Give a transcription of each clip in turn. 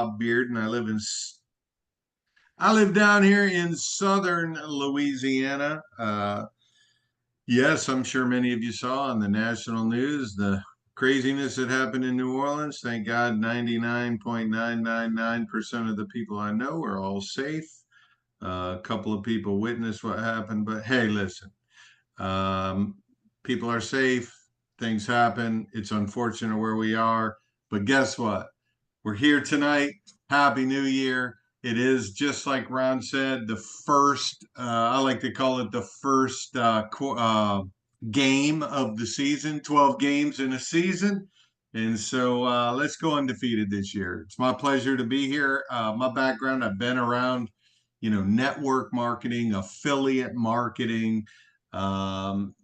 Beard, and I live down here in southern Louisiana. Yes, I'm sure many of you saw on the national news the craziness that happened in New Orleans. Thank God, 99.999% of the people I know are all safe. A couple of people witnessed what happened, but hey, listen, um, people are safe. Things happen. It's unfortunate where we are, but guess what? We're here tonight. Happy New Year. It is just like Ron said, the first, I like to call it the first game of the season, 12 games in a season. And so let's go undefeated this year. It's my pleasure to be here. My background, I've been around, network marketing, affiliate marketing, um,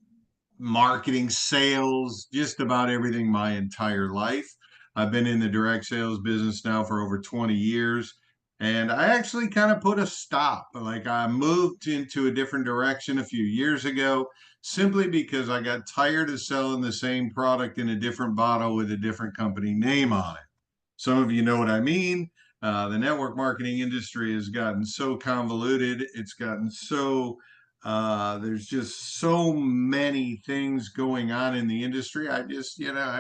marketing, sales, just about everything my entire life. I've been in the direct sales business now for over 20 years. And I actually kind of put a stop. Like I moved into a different direction a few years ago simply because I got tired of selling the same product in a different bottle with a different company name on it. Some of you know what I mean. The network marketing industry has gotten so convoluted. It's gotten so, there's just so many things going on in the industry. I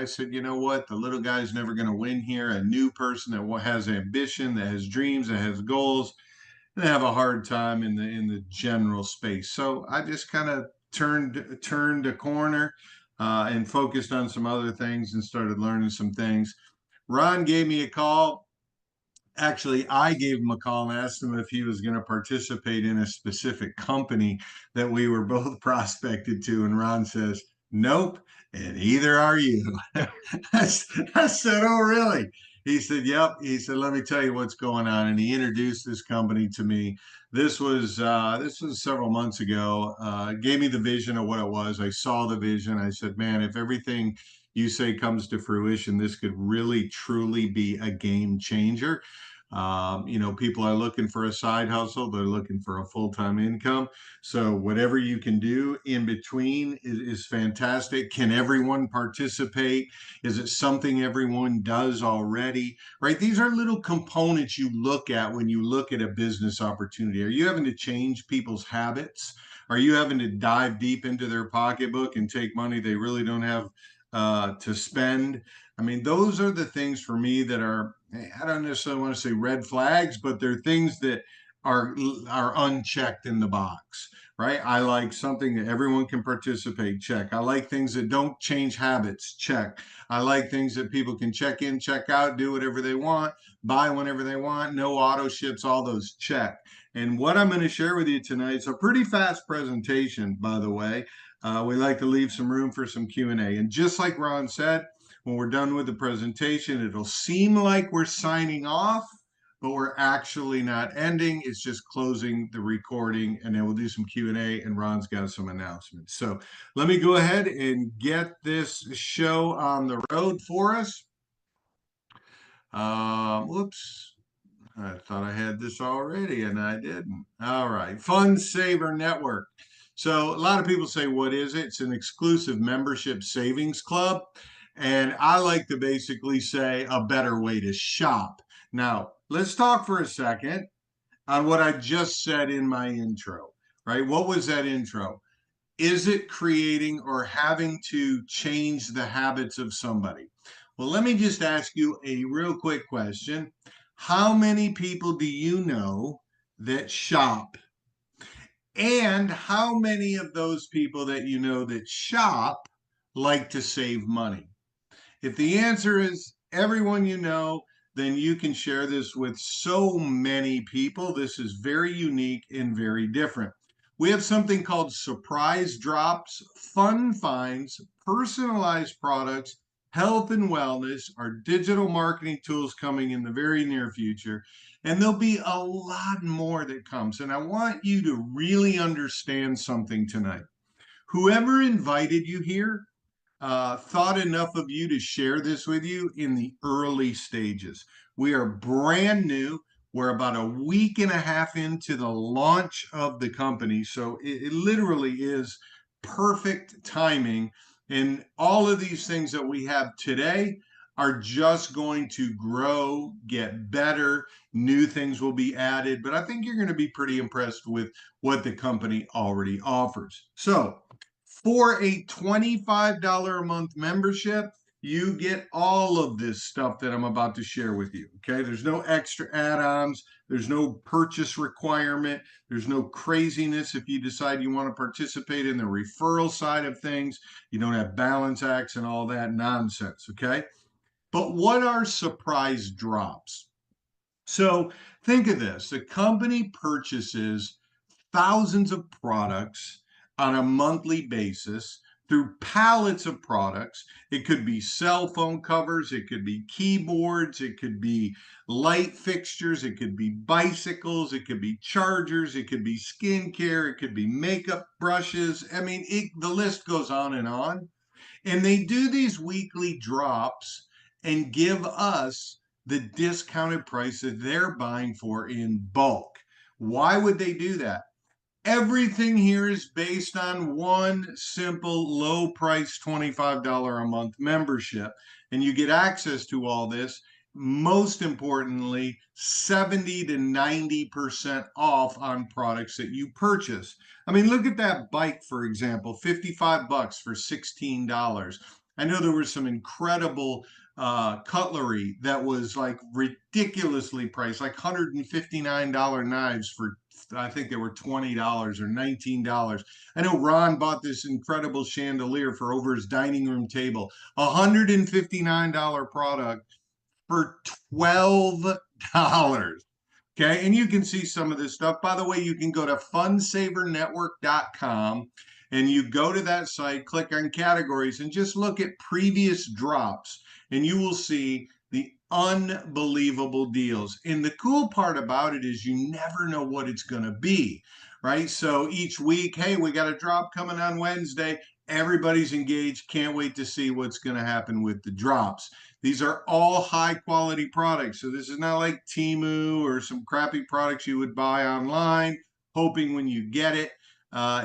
said, you know what? The little guy's never going to win here. A new person that has ambition, that has dreams, that has goals, and have a hard time in the general space. So I just kind of turned a corner and focused on some other things and started learning some things. Ron gave me a call. Actually, I gave him a call and asked him if he was going to participate in a specific company that we were both prospected to. And Ron says, nope, and either are you. I said, oh, really? He said, yep. He said, let me tell you what's going on. And he introduced this company to me. This was several months ago. Gave me the vision of what it was. I saw the vision. I said, man, if everything you say comes to fruition, this could really truly be a game changer. People are looking for a side hustle, they're looking for a full-time income. So whatever you can do in between is fantastic. Can everyone participate? Is it something everyone does already? Right? These are little components you look at when you look at a business opportunity. Are you having to change people's habits? Are you having to dive deep into their pocketbook and take money they really don't have to spend? I mean, those are the things for me that are, I don't necessarily want to say red flags, but they're things that are unchecked in the box, right? I like something that everyone can participate, check. I like things that don't change habits, check. I like things that people can check in, check out, do whatever they want, buy whenever they want, no auto ships, all those check. And what I'm going to share with you tonight is a pretty fast presentation, by the way. We like to leave some room for some Q&A. And just like Ron said, when we're done with the presentation, it'll seem like we're signing off, but we're actually not ending. It's just closing the recording, and then we'll do some Q&A, and Ron's got some announcements. So let me go ahead and get this show on the road for us. Whoops. I thought I had this already, and I didn't. All right. Fund Saver Network. So a lot of people say, what is it? It's an exclusive membership savings club. And I like to basically say a better way to shop. Now, let's talk for a second on what I just said in my intro, right? What was that intro? Is it creating or having to change the habits of somebody? Well, let me just ask you a real quick question. How many people do you know that shop? And how many of those people that you know that shop like to save money? If the answer is everyone you know, then you can share this with so many people. This is very unique and very different. We have something called surprise drops, fun finds, personalized products, health and wellness, our digital marketing tools coming in the very near future. And there'll be a lot more that comes. And I want you to really understand something tonight. Whoever invited you here thought enough of you to share this with you in the early stages. We are brand new. We're about a week and a half into the launch of the company. So it literally is perfect timing. And all of these things that we have today, are just going to grow, get better. New things will be added, but I think you're going to be pretty impressed with what the company already offers. So, for a $25 a month membership, you get all of this stuff that I'm about to share with you. Okay. There's no extra add ons, there's no purchase requirement, there's no craziness if you decide you want to participate in the referral side of things. You don't have balance acts and all that nonsense. Okay. But what are surprise drops? So think of this: the company purchases thousands of products on a monthly basis through pallets of products. It could be cell phone covers, it could be keyboards, it could be light fixtures, it could be bicycles, it could be chargers, it could be skincare, it could be makeup brushes. I mean, the list goes on and on. And they do these weekly drops and give us the discounted price that they're buying for in bulk. Why would they do that? Everything here is based on one simple low price $25 a month membership. And you get access to all this. Most importantly, 70 to 90% off on products that you purchase. I mean, look at that bike, for example, 55 bucks for $16. I know there was some incredible cutlery that was like ridiculously priced, like $159 knives for, I think they were $20 or $19. I know Ron bought this incredible chandelier for over his dining room table, $159 product for $12. Okay. And you can see some of this stuff. By the way, you can go to funsavernetwork.com and you go to that site, click on categories, and just look at previous drops, and you will see the unbelievable deals. And the cool part about it is you never know what it's going to be, right? So each week, hey, we got a drop coming on Wednesday. Everybody's engaged. Can't wait to see what's going to happen with the drops. These are all high quality products. So this is not like Temu or some crappy products you would buy online, hoping when you get it,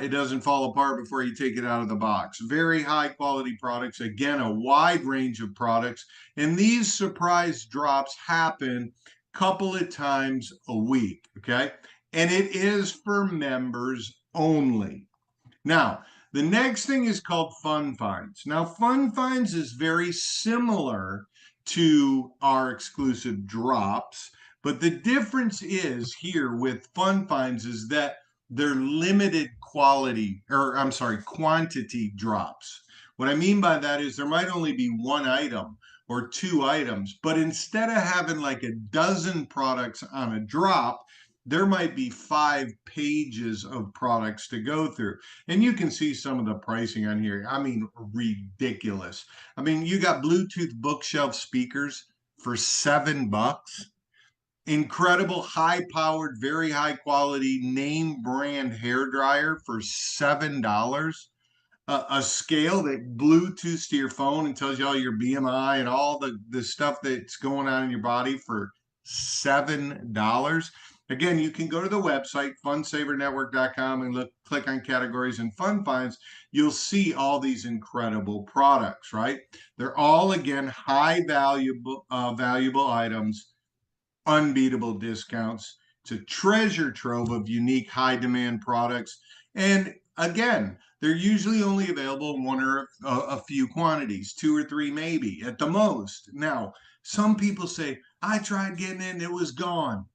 it doesn't fall apart before you take it out of the box. Very high quality products. Again, a wide range of products. And these surprise drops happen a couple of times a week. Okay. And it is for members only. Now, the next thing is called Fun Finds. Now, Fun Finds is very similar to our exclusive drops, but the difference is here with Fun Finds is that they're limited quality, or I'm sorry, quantity drops. What I mean by that is there might only be one item or two items, but instead of having like a dozen products on a drop, there might be 5 pages of products to go through. And you can see some of the pricing on here. I mean, ridiculous. I mean, you got Bluetooth bookshelf speakers for $7. Incredible high powered, very high quality name brand hair dryer for $7. A scale that Bluetooths to your phone and tells you all your BMI and all the stuff that's going on in your body for $7. Again, you can go to the website, funsavernetwork.com, and look, click on categories and fun finds. You'll see all these incredible products, right? They're all, again, high valuable items, unbeatable discounts. It's a treasure trove of unique high demand products. And again, they're usually only available in one or a few quantities, two or three maybe at the most. Now, some people say, I tried getting in, it was gone.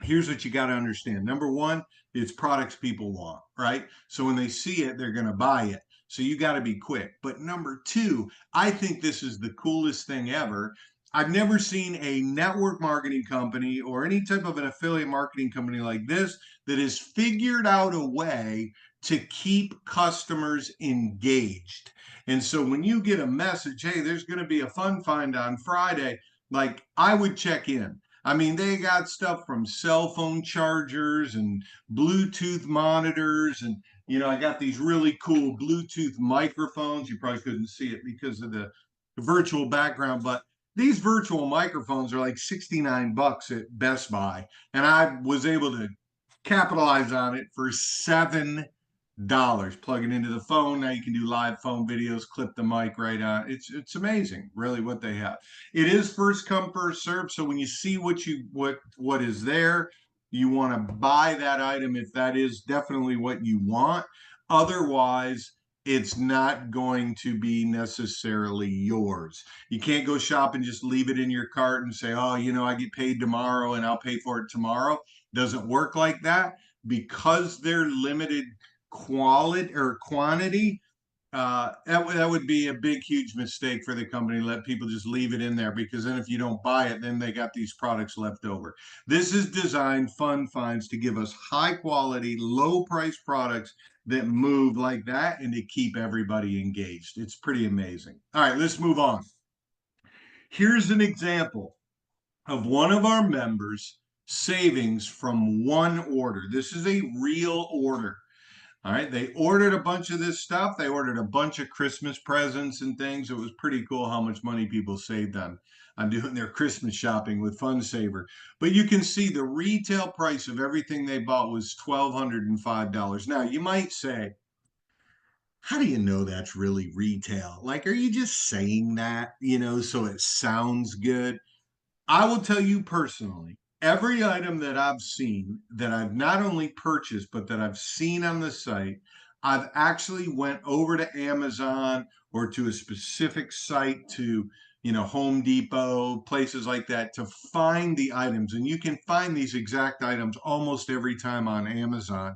Here's what you got to understand. Number one, it's products people want, right? So when they see it, they're going to buy it. So you got to be quick. But number two, I think this is the coolest thing ever. I've never seen a network marketing company or any type of an affiliate marketing company like this that has figured out a way to keep customers engaged. And so when you get a message, hey, there's going to be a fun find on Friday, like I would check in. I mean, they got stuff from cell phone chargers and Bluetooth monitors. And, I got these really cool Bluetooth microphones. You probably couldn't see it because of the virtual background, but these virtual microphones are like 69 bucks at Best Buy. And I was able to capitalize on it for $7. dollars. Plug it into the phone. Now you can do live phone videos, clip the mic right on. It's amazing, really, what they have. It is first come, first serve. So when you see what is there, you want to buy that item if that is definitely what you want. Otherwise, it's not going to be necessarily yours. You can't go shop and just leave it in your cart and say, oh, I get paid tomorrow and I'll pay for it tomorrow. Doesn't work like that because they're limited quality or quantity. That would be a big, huge mistake for the company. Let people just leave it in there because then if you don't buy it, then they got these products left over. This is designed fun finds to give us high quality, low price products that move like that and to keep everybody engaged. It's pretty amazing. All right, let's move on. Here's an example of one of our members' savings from one order. This is a real order. All right. They ordered a bunch of this stuff. They ordered a bunch of Christmas presents and things. It was pretty cool how much money people saved on doing their Christmas shopping with FunSaver. But you can see the retail price of everything they bought was $1,205. Now, you might say, how do you know that's really retail? Like, are you just saying that, so it sounds good? I will tell you personally, every item that I've seen that I've not only purchased, but that I've seen on the site, I've actually went over to Amazon or to a specific site to, Home Depot, places like that to find the items. And you can find these exact items almost every time on Amazon.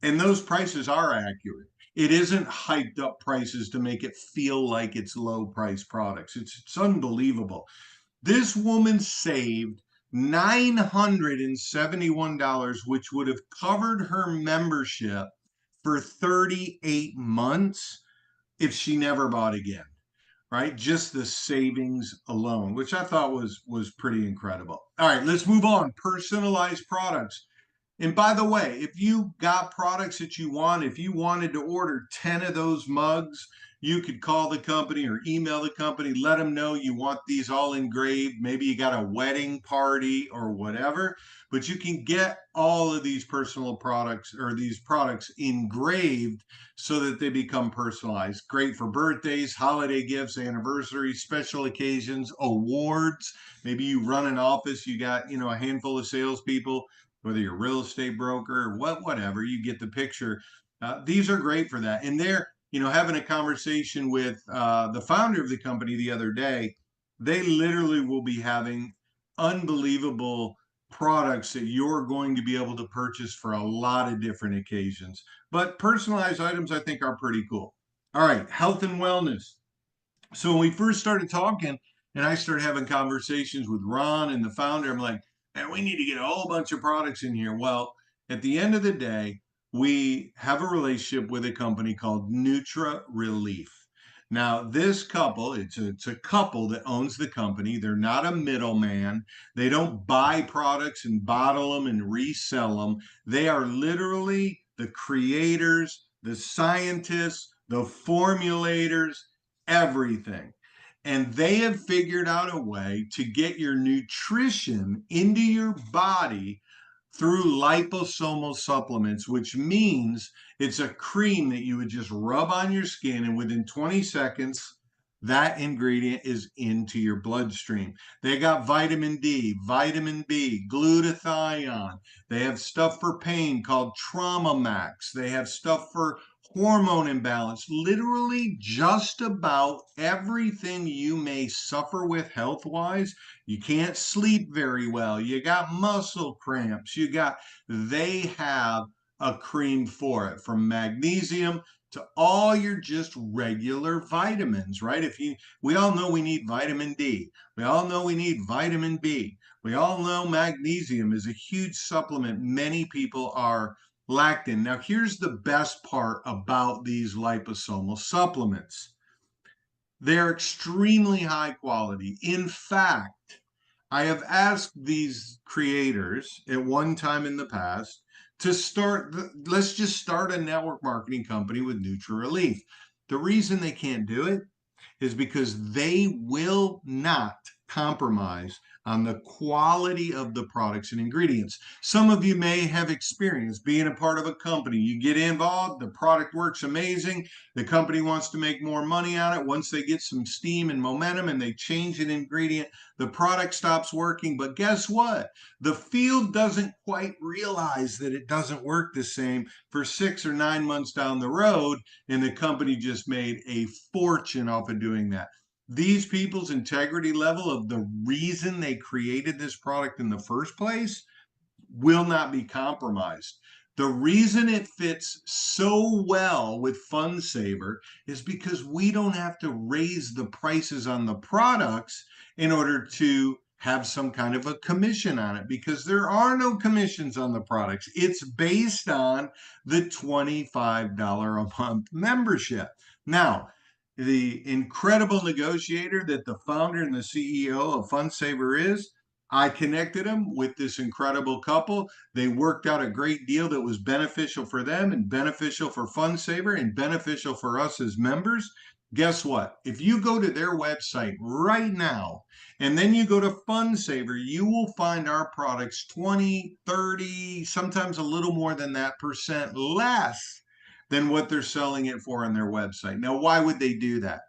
And those prices are accurate. It isn't hyped up prices to make it feel like it's low price products. It's unbelievable. This woman saved $971, which would have covered her membership for 38 months if she never bought again, right? Just the savings alone, which I thought was pretty incredible. All right, let's move on. Personalized products. And by the way, if you got products that you want, if you wanted to order 10 of those mugs, you could call the company or email the company, let them know you want these all engraved. Maybe you got a wedding party or whatever, but you can get all of these personal products or these products engraved so that they become personalized. Great for birthdays, holiday gifts, anniversaries, special occasions, awards. Maybe you run an office, you got, a handful of salespeople, whether you're a real estate broker or whatever, you get the picture. These are great for that. And they're, having a conversation with the founder of the company the other day, they literally will be having unbelievable products that you're going to be able to purchase for a lot of different occasions. But personalized items, I think, are pretty cool. All right, health and wellness. So when we first started talking and I started having conversations with Ron and the founder, I'm like, man, we need to get a whole bunch of products in here. Well, at the end of the day, we have a relationship with a company called Nutra Relief. Now, this couple, it's a couple that owns the company. They're not a middleman. They don't buy products and bottle them and resell them. They are literally the creators, the scientists, the formulators, everything. And they have figured out a way to get your nutrition into your body through liposomal supplements, which means it's a cream that you would just rub on your skin, and within 20 seconds, that ingredient is into your bloodstream. They got vitamin D, vitamin B, glutathione. They have stuff for pain called Trauma Max. They have stuff for hormone imbalance. Literally, just about everything you may suffer with health wise. You can't sleep very well, you got muscle cramps, they have a cream for it, from magnesium to all your just regular vitamins, right? We all know we need vitamin D, we all know we need vitamin B, we all know magnesium is a huge supplement many people are lacked in. Now, here's the best part about these liposomal supplements: they're extremely high quality. In fact, I have asked these creators at one time in the past to let's just start a network marketing company with NutriRelief. The reason they can't do it is because they will not compromise on the quality of the products and ingredients. Some of you may have experience being a part of a company. You get involved, the product works amazing, the company wants to make more money on it. Once they get some steam and momentum and they change an ingredient, the product stops working. But guess what? The field doesn't quite realize that it doesn't work the same for 6 or 9 months down the road, and the company just made a fortune off of doing that. These people's integrity level of the reason they created this product in the first place will not be compromised. The reason it fits so well with Fund Saver is because we don't have to raise the prices on the products in order to have some kind of a commission on it, because there are no commissions on the products. It's based on the $25 a month membership. Now, the incredible negotiator that the founder and the CEO of Fund Saver is, I connected them with this incredible couple. They worked out a great deal that was beneficial for them and beneficial for FundSaver and beneficial for us as members. Guess what? If you go to their website right now and then you go to FundSaver, you will find our products 20, 30, sometimes a little more than that percent less than what they're selling it for on their website. Now, why would they do that?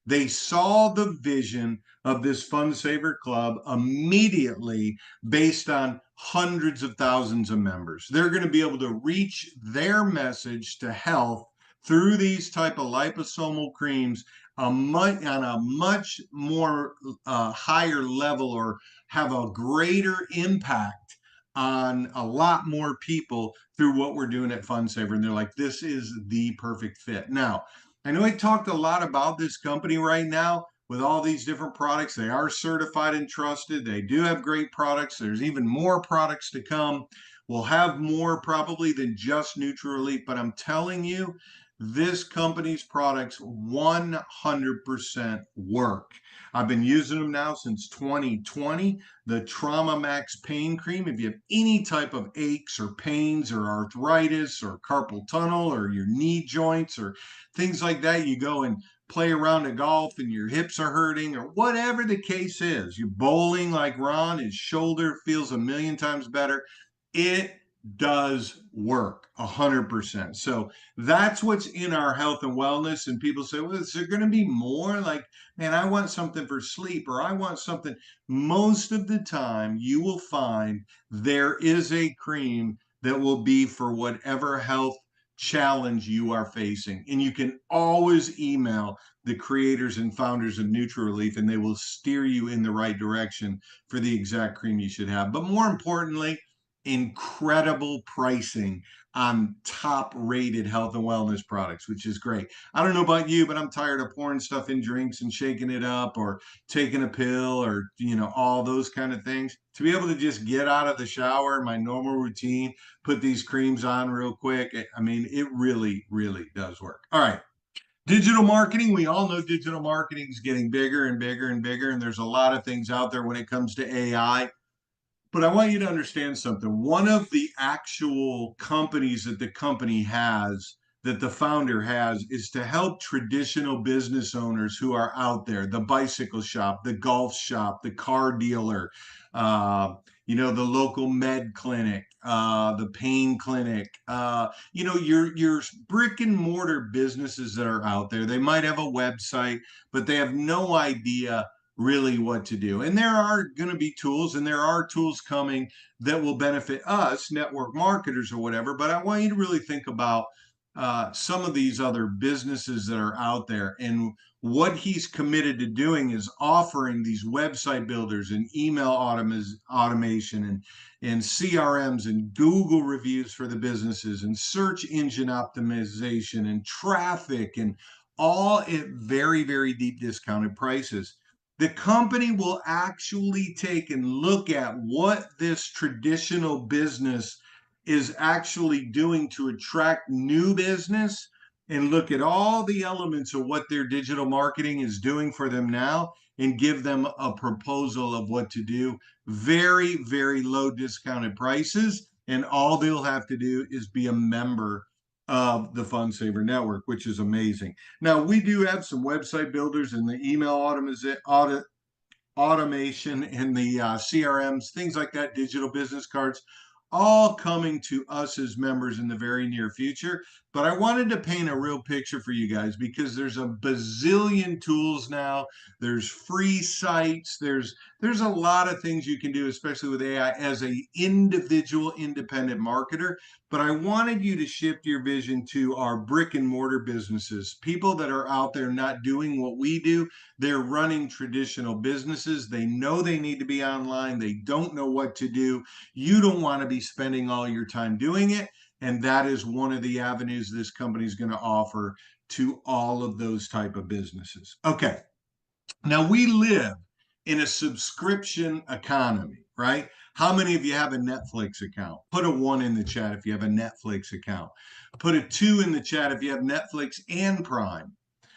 They saw the vision of this Fund Saver Club immediately based on hundreds of thousands of members. They're going to be able to reach their message to health through these type of liposomal creams on a much more higher level, or have a greater impact on a lot more people through what we're doing at Fund Saver. And they're like, this is the perfect fit. Now, I know I talked a lot about this company right now with all these different products. They are certified and trusted. They do have great products. There's even more products to come. We'll have more probably than just Nutrilief, but I'm telling you, this company's products 100% work. I've been using them now since 2020. The Trauma Max Pain Cream, if you have any type of aches or pains or arthritis or carpal tunnel or your knee joints or things like that, you go and play around at golf and your hips are hurting or whatever the case is, you're bowling like Ron, his shoulder feels a million times better. It does work 100%. So that's what's in our health and wellness. And people say, well, is there going to be more? Like, man, I want something for sleep, or I want something. Most of the time, you will find there is a cream that will be for whatever health challenge you are facing. And you can always email the creators and founders of Nutrilief, and they will steer you in the right direction for the exact cream you should have. But more importantly, incredible pricing on top rated health and wellness products, which is great. I don't know about you, but I'm tired of pouring stuff in drinks and shaking it up or taking a pill or, all those kind of things. To be able to just get out of the shower, my normal routine, put these creams on real quick. I mean, it really, really does work. All right. Digital marketing, we all know digital marketing is getting bigger and bigger and bigger. And there's a lot of things out there when it comes to AI. But I want you to understand something. One of the actual companies that the company has, that the founder has, is to help traditional business owners who are out there, the bicycle shop, the golf shop, the car dealer, the local med clinic, the pain clinic, your brick and mortar businesses that are out there. They might have a website, but they have no idea really what to do. And there are going to be tools, and there are tools coming that will benefit us, network marketers or whatever. But I want you to really think about some of these other businesses that are out there. And what he's committed to doing is offering these website builders and email automation and CRMs and Google reviews for the businesses and search engine optimization and traffic, and all at very, very deep discounted prices. The company will actually take and look at what this traditional business is actually doing to attract new business, and look at all the elements of what their digital marketing is doing for them now and give them a proposal of what to do. Very, very low discounted prices. And all they'll have to do is be a member of the Fund Saver Network, which is amazing. Now, we do have some website builders and the email automation and the CRMs, things like that, digital business cards, all coming to us as members in the very near future. But I wanted to paint a real picture for you guys because there's a bazillion tools now. There's free sites. There's a lot of things you can do, especially with AI as a individual independent marketer. But I wanted you to shift your vision to our brick and mortar businesses, people that are out there not doing what we do. They're running traditional businesses. They know they need to be online. They don't know what to do. You don't want to be spending all your time doing it. And that is one of the avenues this company is going to offer to all of those type of businesses. Okay. Now we live in a subscription economy, right? How many of you have a Netflix account? Put a one in the chat if you have a Netflix account. Put a two in the chat if you have Netflix and Prime.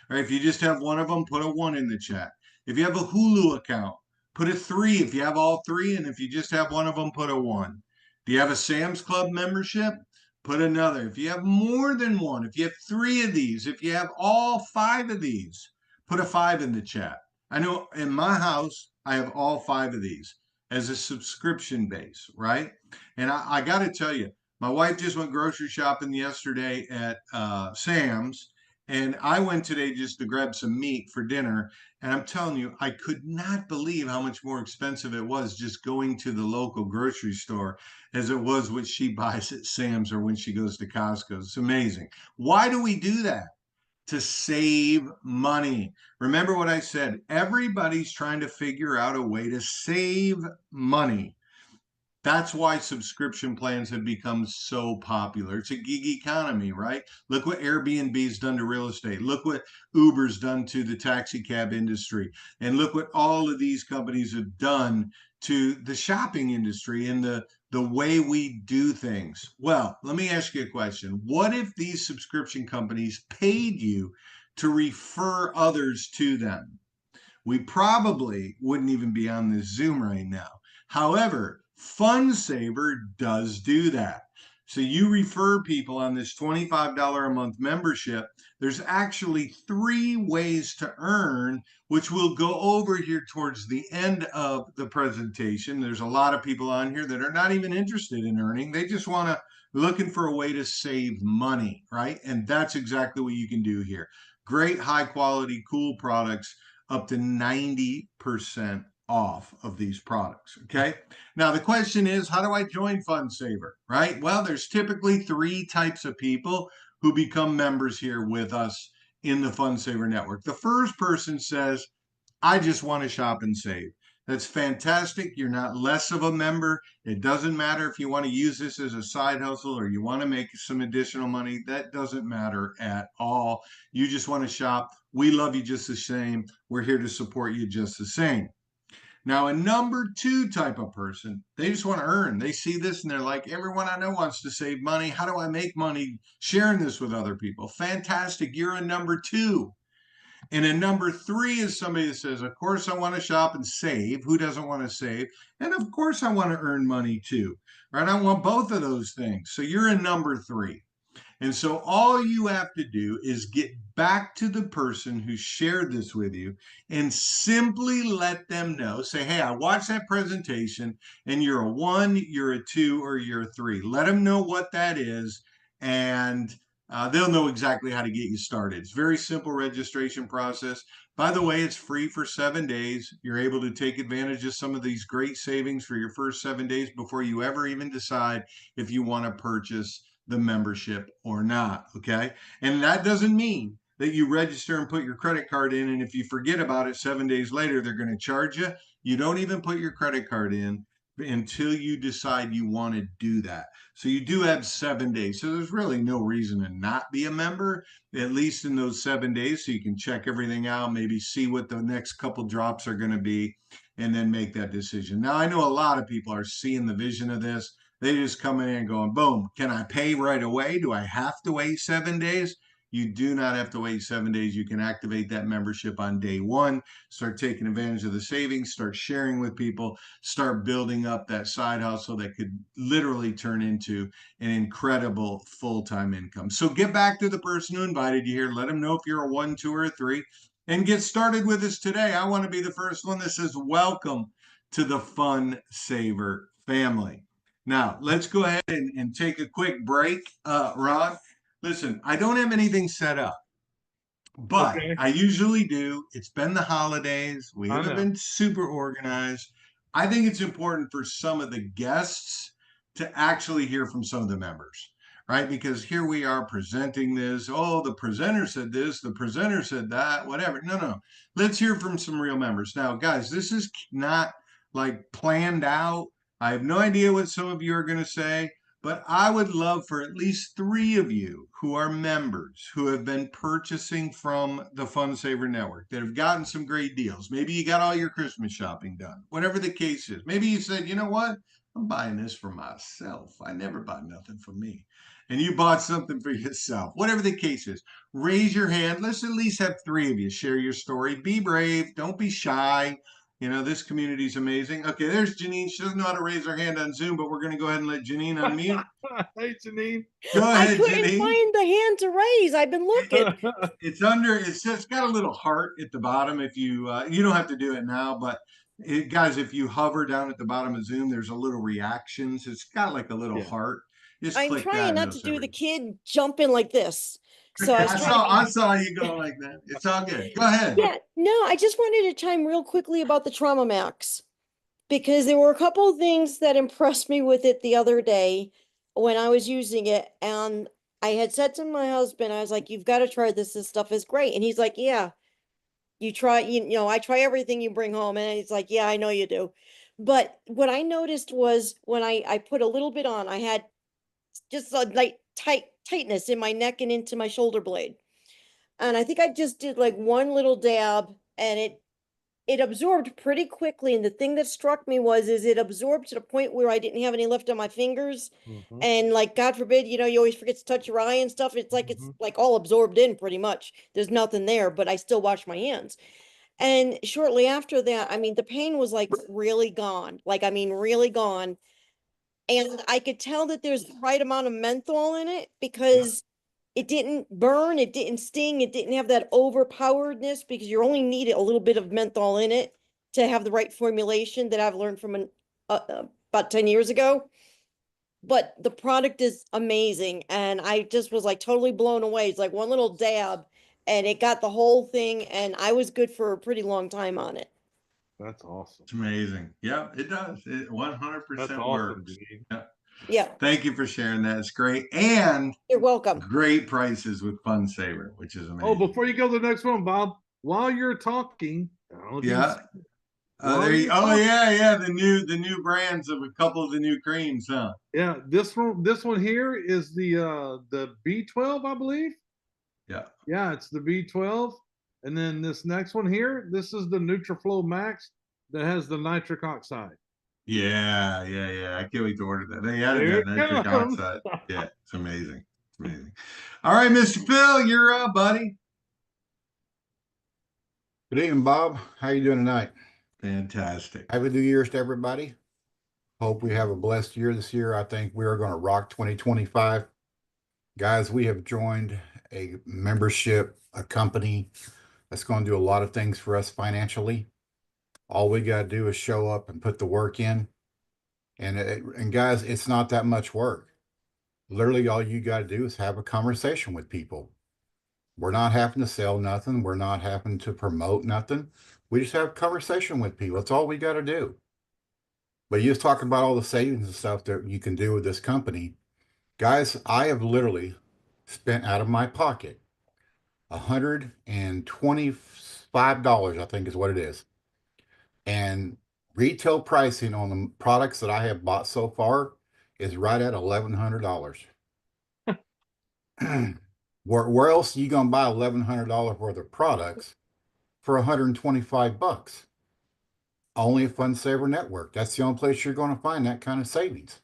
Right? If you just have one of them, put a one in the chat. If you have a Hulu account, put a three if you have all three. And if you just have one of them, put a one. Do you have a Sam's Club membership? Put another. If you have more than one, if you have three of these, if you have all five of these, put a five in the chat. I know in my house, I have all five of these as a subscription base, right? And I got to tell you, my wife just went grocery shopping yesterday at Sam's, and I went today just to grab some meat for dinner. And I'm telling you, I could not believe how much more expensive it was just going to the local grocery store as it was what she buys at Sam's or when she goes to Costco. It's amazing. Why do we do that? To save money. Remember what I said, everybody's trying to figure out a way to save money. That's why subscription plans have become so popular. It's a gig economy, right? Look what Airbnb's done to real estate. Look what Uber's done to the taxi cab industry. And look what all of these companies have done to the shopping industry and the way we do things. Well, let me ask you a question. What if these subscription companies paid you to refer others to them? We probably wouldn't even be on this Zoom right now. However, FunSaver does do that. So you refer people on this $25 a month membership. There's actually three ways to earn, which we'll go over here towards the end of the presentation. There's a lot of people on here that are not even interested in earning. They just want to looking for a way to save money, right? And that's exactly what you can do here. Great, high quality, cool products up to 90% off of these products. Okay. Now, the question is, how do I join FunSaver? Right? Well, there's typically three types of people who become members here with us in the FunSaver network. The first person says, I just want to shop and save. That's fantastic. You're not less of a member. It doesn't matter if you want to use this as a side hustle or you want to make some additional money. That doesn't matter at all. You just want to shop. We love you just the same. We're here to support you just the same. Now, a number two type of person, they just want to earn. They see this and they're like, everyone I know wants to save money. How do I make money sharing this with other people? Fantastic. You're a number two. And then number three is somebody that says, of course, I want to shop and save. Who doesn't want to save? And of course, I want to earn money too, right? I want both of those things. So you're in number three. And so all you have to do is get back to the person who shared this with you and simply let them know. Say, hey, I watched that presentation and you're a one, you're a two, or you're a three. Let them know what that is. And they'll know exactly how to get you started. It's a very simple registration process. By the way, it's free for 7 days. You're able to take advantage of some of these great savings for your first 7 days before you ever even decide if you want to purchase the membership or not. Okay. And that doesn't mean that you register and put your credit card in. And if you forget about it 7 days later, they're going to charge you. You don't even put your credit card in until you decide you want to do that. So you do have 7 days. So there's really no reason to not be a member, at least in those 7 days. So you can check everything out, maybe see what the next couple drops are going to be, and then make that decision. Now, I know a lot of people are seeing the vision of this. They just come in and going, boom, can I pay right away? Do I have to wait 7 days? You do not have to wait 7 days. You can activate that membership on day one, start taking advantage of the savings, start sharing with people, start building up that side hustle that could literally turn into an incredible full-time income. So get back to the person who invited you here. Let them know if you're a one, two, or a three. and get started with us today. I want to be the first one that says welcome to the Fun Saver family. Now, let's go ahead and take a quick break. Ron, listen, I don't have anything set up. But Okay, I usually do. It's been the holidays. We I haven't know. been super organized. I think it's important for some of the guests to actually hear from some of the members, right? Because here we are presenting this. Oh, the presenter said this, the presenter said that, whatever. No, no. Let's hear from some real members. Now, guys, this is not like planned out. I have no idea what some of you are going to say. But I would love for at least three of you who are members who have been purchasing from the Fun Saver Network that have gotten some great deals. Maybe you got all your Christmas shopping done, whatever the case is. Maybe you said, you know what? I'm buying this for myself. I never bought nothing for me. And you bought something for yourself, whatever the case is. Raise your hand. Let's at least have three of you share your story. Be brave. Don't be shy. This community is amazing. Okay, there's Janine. She doesn't know how to raise her hand on Zoom, but we're going to go ahead and let Janine unmute. Hey, Janine. Go I ahead, couldn't Janine. find the hand to raise. I've been looking. It's under. It's got a little heart at the bottom. If you don't have to do it now, but guys, if you hover down at the bottom of Zoom, there's a little reactions. It's got like a little Yeah, heart. Just I'm click that, trying and not it'll to say do the everything. kid jumping like this. So I was I trying to saw. be. I saw you going like that. It's all good. Go ahead. Yeah, no, I just wanted to chime real quickly about the Trauma Max because there were a couple of things that impressed me with it the other day when I was using it. And I had said to my husband, I was like, you've got to try this. This stuff is great. And he's like, yeah, you try, I try everything you bring home. And he's like, yeah, I know you do. But what I noticed was when I put a little bit on, I had just a like tightness in my neck and into my shoulder blade. And I think I just did like one little dab and it absorbed pretty quickly. And the thing that struck me was is it absorbed to the point where I didn't have any left on my fingers. hmm And like God forbid, you always forget to touch your eye and stuff. It's hmm like all absorbed in pretty much. There's nothing there, but I still wash my hands. And shortly after that, I mean, the pain was like really gone. Like, I mean, really gone. And I could tell that there's the right amount of menthol in it Yeah. because it didn't burn, it didn't sting, it didn't have that overpoweredness because you only needed a little bit of menthol in it to have the right formulation that I've learned from about 10 years ago. But the product is amazing. And I just was like totally blown away. It's like one little dab and it got the whole thing. And I was good for a pretty long time on it. That's awesome. It's amazing. Yeah, it does. It That's 100% awesome, works. Janine. Yeah. Yeah, Thank you for sharing that. It's great. And you're welcome. great prices with Fun Saver, which is Oh, amazing. before you go to the next one, Bob, while you're talking, I don't know if you can Yeah. see, while you're Oh talking, yeah, yeah. The new brands of a couple of the new creams, huh? yeah, this one here is the B12, I believe. Yeah. Yeah, it's the B12. And then this next one here, this is the Nutriflow Max that has the nitric oxide. Yeah, yeah, yeah. I can't wait to order that. They added There that it nitric comes. oxide. Yeah, it's amazing. It's amazing. All right, Mr. Phil, you're up, buddy. Good evening, Bob. How you doing tonight? Fantastic. Happy New Year's to everybody. Hope we have a blessed year this year. I think we are going to rock 2025. Guys, we have joined a membership, a company that's going to do a lot of things for us financially. All we got to do is show up and put the work in. And guys, it's not that much work. Literally, all you got to do is have a conversation with people. We're not having to sell nothing. We're not having to promote nothing. We just have a conversation with people. That's all we got to do. But you was talking about all the savings and stuff that you can do with this company. Guys, I have literally spent out of my pocket $125, I think is what it is. And retail pricing on the products that I have bought so far is right at $1,100. Where else are you gonna buy $1,100 worth of products for 125 bucks? Only a Fun Saver Network. That's the only place you're going to find that kind of savings.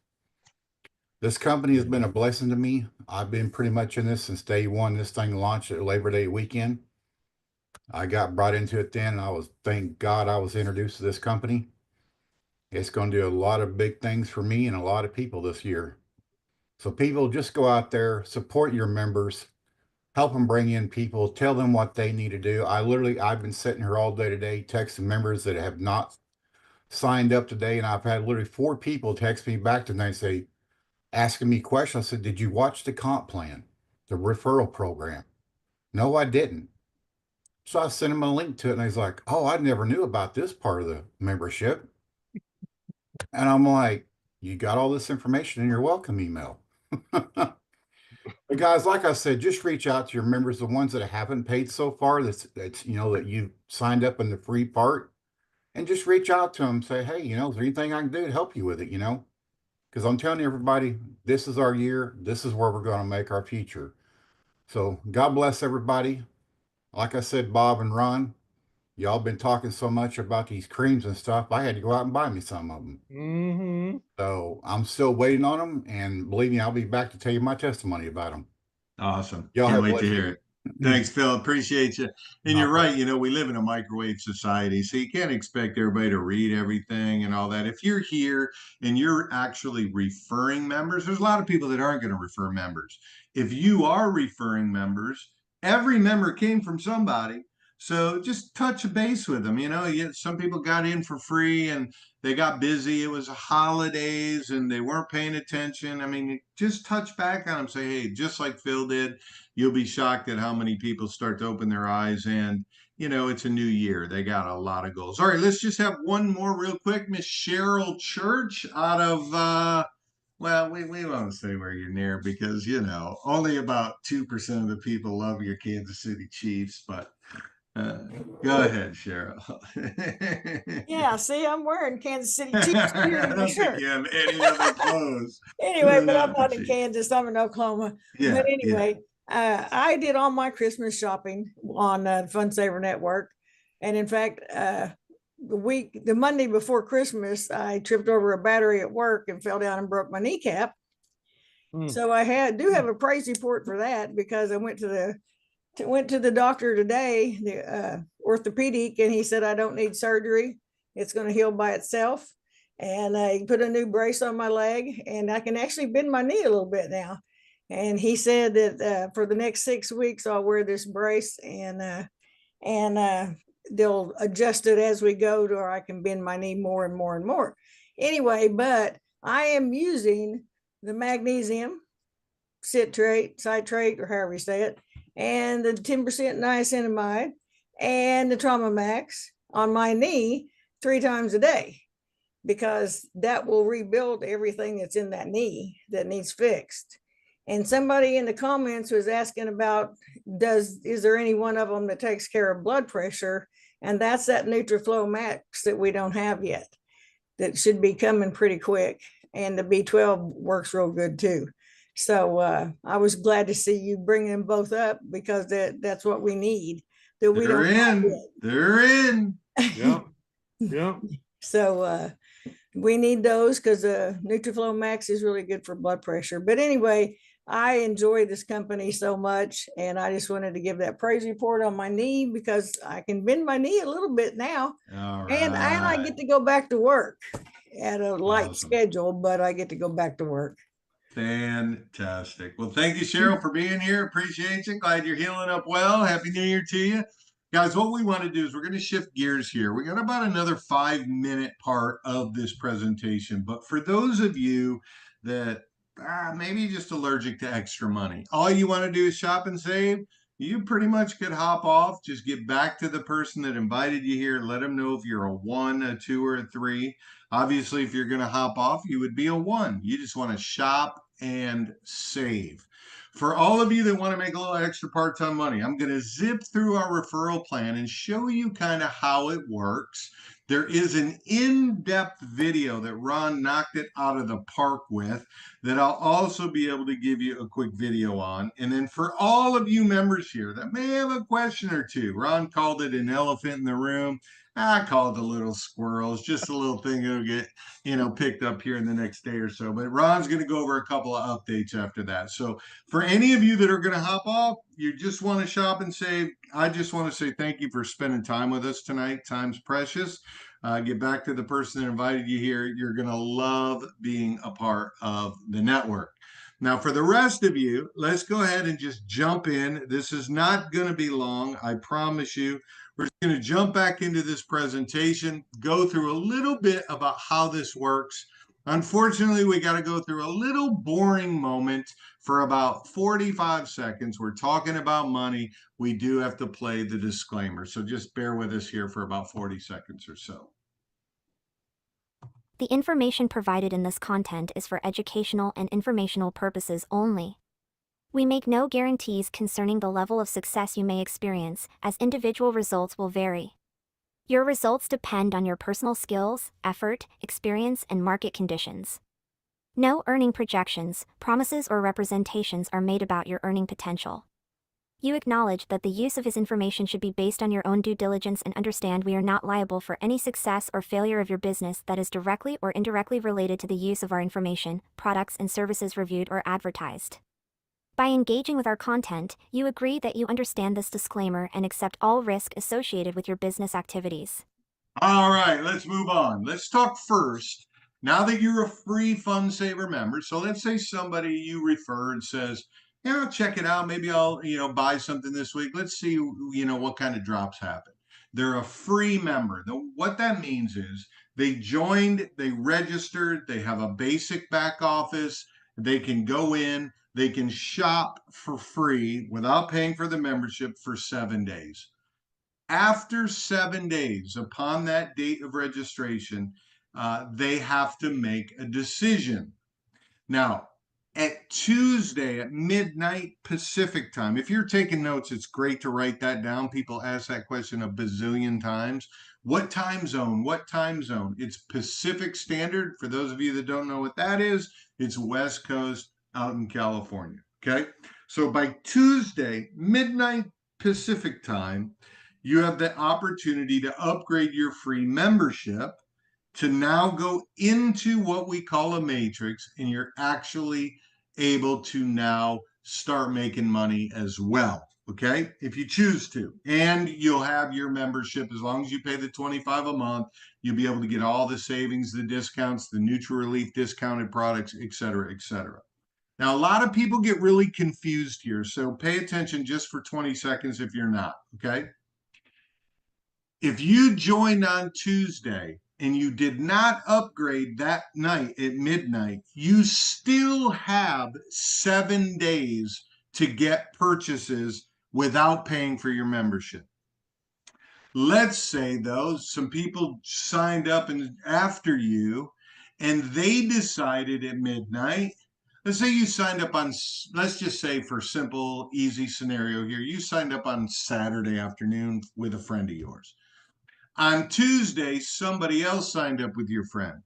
This company has been a blessing to me. I've been pretty much in this since day one. This thing launched at Labor Day weekend. I got brought into it then, and thank God I was introduced to this company. It's going to do a lot of big things for me and a lot of people this year. So people, just go out there, support your members, help them bring in people, tell them what they need to do. I've been sitting here all day today, texting members that have not signed up today. And I've had literally 4 people text me back tonight, say, asking me questions. I said, did you watch the comp plan, the referral program? No, I didn't. So I sent him a link to it, and he's like, oh, I never knew about this part of the membership. And I'm like, you got all this information in your welcome email. But guys, like I said, just reach out to your members, the ones that haven't paid so far, that's that you signed up in the free part, and just reach out to them. Say, hey, is there anything I can do to help you with it? Because I'm telling everybody, this is our year. This is where we're going to make our future. So God bless everybody. Like I said, Bob and Ron, y'all been talking so much about these creams and stuff. I had to go out and buy me some of them. Mm-hmm. So I'm still waiting on them. And believe me, I'll be back to tell you my testimony about them. Awesome. Y'all Can't have a wait to blessed hear year. it. Thanks, Phil. Appreciate you. And My you're pleasure. right. We live in a microwave society, so you can't expect everybody to read everything and all that. If you're here and you're actually referring members, there's a lot of people that aren't going to refer members. If you are referring members, every member came from somebody. So just touch base with them. Some people got in for free and they got busy. It was holidays and they weren't paying attention. I mean, just touch back on them. Say, hey, just like Phil did, you'll be shocked at how many people start to open their eyes. And, it's a new year. They got a lot of goals. All right, let's just have one more real quick. Miss Cheryl Church out of, well, we won't say where you're near because, only about 2% of the people love your Kansas City Chiefs. But uh, go ahead, Cheryl. Yeah, see, I'm wearing Kansas City Chiefs gear I in my don't think shirt. you have any other clothes that Anyway, are but I'm not the not in Chiefs. Kansas. I'm in Oklahoma. But Yeah, yeah. anyway, I did all my Christmas shopping on Fun Saver Network, and in fact, the Monday before Christmas, I tripped over a battery at work and fell down and broke my kneecap. So I do have a praise report for that because I went to the doctor today, the orthopedic, and he said I don't need surgery. It's going to heal by itself. And he put a new brace on my leg, and I can actually bend my knee a little bit now. And he said that for the next 6 weeks, I'll wear this brace, and they'll adjust it as we go to where I can bend my knee more and more and more. Anyway, but I am using the magnesium citrate, or however you say it, and the 10% niacinamide and the Trauma Max on my knee 3 times a day, because that will rebuild everything that's in that knee that needs fixed. And somebody in the comments was asking about, is there any one of them that takes care of blood pressure? And that's that NutriFlow Max that we don't have yet. That should be coming pretty quick. And the B12 works real good too. So I was glad to see you bring them both up because that's what we need. That we They're don't have in. They're in. Yeah. yet. Yeah. So we need those because NutriFlow Max is really good for blood pressure. But anyway, I enjoy this company so much, and I just wanted to give that praise report on my knee because I can bend my knee a little bit now, All and I right. get to go back to work at a light Awesome. schedule, but I get to go back to work. Fantastic. Well, thank you, Cheryl, for being here. Appreciate you. Glad you're healing up well. Happy New Year to you. Guys, what we want to do is we're going to shift gears here. We got about another 5-minute part of this presentation. But for those of you that maybe just allergic to extra money, all you want to do is shop and save. You pretty much could hop off, just get back to the person that invited you here. Let them know if you're a 1, a 2, or a 3. Obviously, if you're going to hop off, you would be a 1. You just want to shop and save. For all of you that want to make a little extra part-time money, I'm going to zip through our referral plan and show you kind of how it works. There is an in-depth video that Ron knocked it out of the park with that I'll also be able to give you a quick video on. And then for all of you members here that may have a question or two, Ron called it an elephant in the room. I call it a little squirrel. It's just a little thing that'll get, picked up here in the next day or so. But Ron's going to go over a couple of updates after that. So for any of you that are going to hop off, you just want to shop and save, I just want to say thank you for spending time with us tonight. Time's precious. Get back to the person that invited you here. You're going to love being a part of the network. Now, for the rest of you, let's go ahead and just jump in. This is not going to be long, I promise you. We're just going to jump back into this presentation, go through a little bit about how this works. Unfortunately, we got to go through a little boring moment for about 45 seconds. We're talking about money. We do have to play the disclaimer. So just bear with us here for about 40 seconds or so. The information provided in this content is for educational and informational purposes only. We make no guarantees concerning the level of success you may experience, as individual results will vary. Your results depend on your personal skills, effort, experience, and market conditions. No earning projections, promises, or representations are made about your earning potential. You acknowledge that the use of this information should be based on your own due diligence and understand we are not liable for any success or failure of your business that is directly or indirectly related to the use of our information, products, and services reviewed or advertised. By engaging with our content, you agree that you understand this disclaimer and accept all risk associated with your business activities. All right, let's move on. Let's talk first. Now that you're a free Fund Saver member, so let's say somebody you referred says, yeah, I'll check it out. Maybe I'll, buy something this week. Let's see, what kind of drops happen. They're a free member. What that means is they joined, they registered, they have a basic back office. They can go in, they can shop for free without paying for the membership for 7 days. After 7 days, upon that date of registration, they have to make a decision. Now, at Tuesday at midnight Pacific time, if you're taking notes, it's great to write that down. People ask that question a bazillion times. What time zone? What time zone? It's Pacific Standard. For those of you that don't know what that is, it's West Coast out in California. Okay. So by Tuesday, midnight Pacific time, you have the opportunity to upgrade your free membership to now go into what we call a matrix, and you're actually able to now start making money as well. Okay, if you choose to, and you'll have your membership as long as you pay the $25 a month. You'll be able to get all the savings, the discounts, the NutriRelief discounted products, et cetera, et cetera. Now, a lot of people get really confused here, so pay attention just for 20 seconds if you're not. Okay. If you joined on Tuesday and you did not upgrade that night at midnight, you still have 7 days to get purchases without paying for your membership. Let's say, though, some people signed up after you and they decided at midnight. Let's say you signed up on, let's just say for simple, easy scenario here, you signed up on Saturday afternoon with a friend of yours. On Tuesday, somebody else signed up with your friend.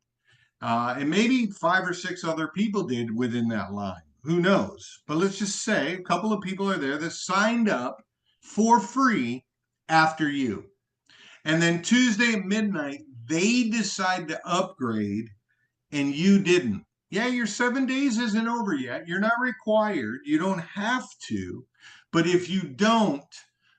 And maybe 5 or 6 other people did within that line. Who knows? But let's just say a couple of people are there that signed up for free after you. And then Tuesday at midnight, they decide to upgrade and you didn't. Yeah, your 7 days isn't over yet. You're not required. You don't have to. But if you don't,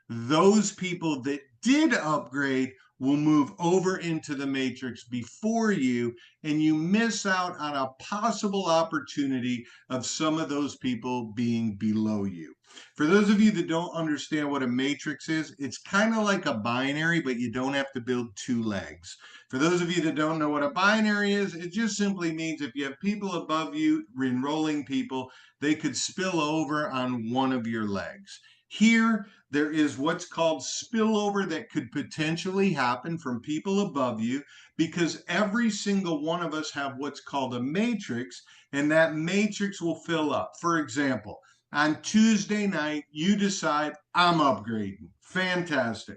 those people that did upgrade will move over into the matrix before you, and you miss out on a possible opportunity of some of those people being below you. For those of you that don't understand what a matrix is, it's kind of like a binary, but you don't have to build 2 legs. For those of you that don't know what a binary is, it just simply means if you have people above you, enrolling people, they could spill over on one of your legs. Here, there is what's called spillover that could potentially happen from people above you because every single one of us have what's called a matrix, and that matrix will fill up. For example, on Tuesday night, you decide, I'm upgrading. Fantastic.